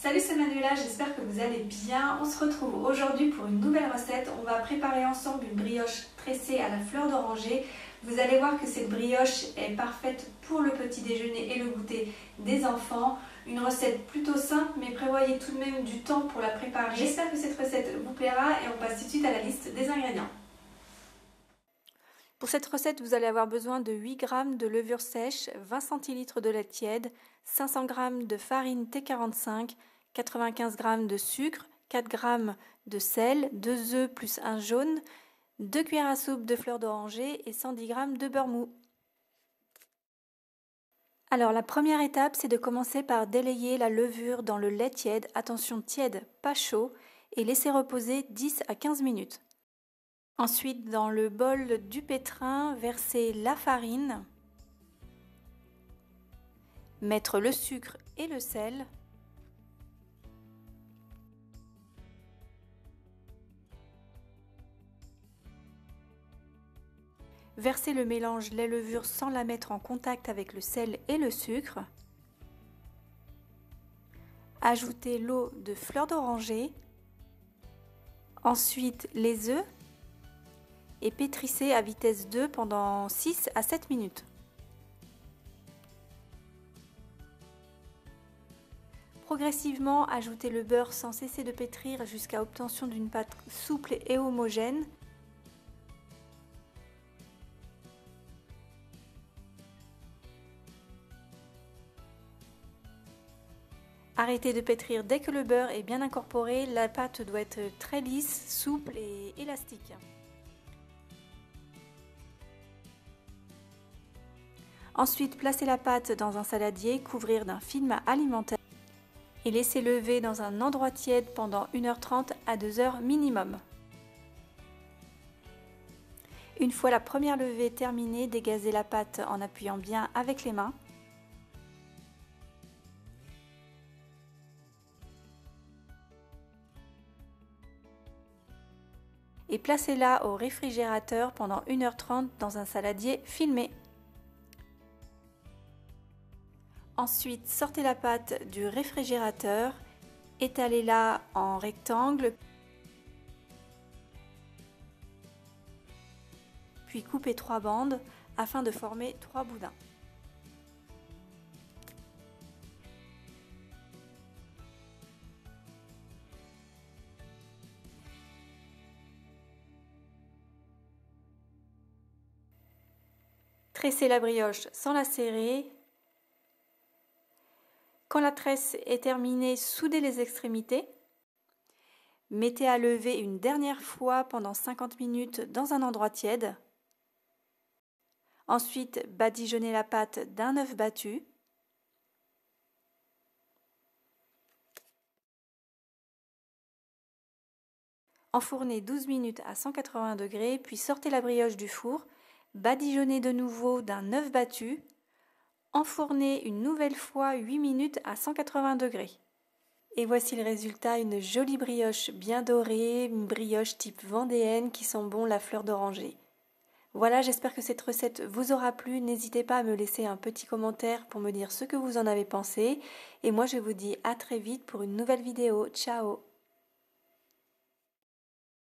Salut, c'est Manuela, j'espère que vous allez bien. On se retrouve aujourd'hui pour une nouvelle recette. On va préparer ensemble une brioche tressée à la fleur d'oranger. Vous allez voir que cette brioche est parfaite pour le petit déjeuner et le goûter des enfants. Une recette plutôt simple, mais prévoyez tout de même du temps pour la préparer. J'espère que cette recette vous plaira et on passe tout de suite à la liste des ingrédients. Pour cette recette, vous allez avoir besoin de 8 g de levure sèche, 20 centilitres de lait tiède, 500 g de farine T45, 95 g de sucre, 4 g de sel, 2 œufs plus un jaune, 2 cuillères à soupe de fleur d'oranger et 110 g de beurre mou. Alors la première étape, c'est de commencer par délayer la levure dans le lait tiède, attention tiède, pas chaud, et laisser reposer 10 à 15 minutes. Ensuite, dans le bol du pétrin, verser la farine, mettre le sucre et le sel, verser le mélange lait-levure sans la mettre en contact avec le sel et le sucre, ajouter l'eau de fleur d'oranger, ensuite les œufs, et pétrissez à vitesse 2 pendant 6 à 7 minutes. Progressivement, ajoutez le beurre sans cesser de pétrir jusqu'à obtention d'une pâte souple et homogène. Arrêtez de pétrir dès que le beurre est bien incorporé, la pâte doit être très lisse, souple et élastique. Ensuite, placez la pâte dans un saladier, couvrir d'un film alimentaire et laissez lever dans un endroit tiède pendant 1h30 à 2h minimum. Une fois la première levée terminée, dégazez la pâte en appuyant bien avec les mains. Et placez-la au réfrigérateur pendant 1h30 dans un saladier filmé. Ensuite, sortez la pâte du réfrigérateur, étalez-la en rectangle, puis coupez 3 bandes afin de former 3 boudins. Tressez la brioche sans la serrer. Quand la tresse est terminée, soudez les extrémités. Mettez à lever une dernière fois pendant 50 minutes dans un endroit tiède. Ensuite, badigeonnez la pâte d'un œuf battu. Enfournez 12 minutes à 180 degrés, puis sortez la brioche du four. Badigeonnez de nouveau d'un œuf battu. Enfournez une nouvelle fois 8 minutes à 180 degrés. Et voici le résultat, une jolie brioche bien dorée, une brioche type vendéenne qui sent bon la fleur d'oranger. Voilà, j'espère que cette recette vous aura plu. N'hésitez pas à me laisser un petit commentaire pour me dire ce que vous en avez pensé. Et moi, je vous dis à très vite pour une nouvelle vidéo. Ciao!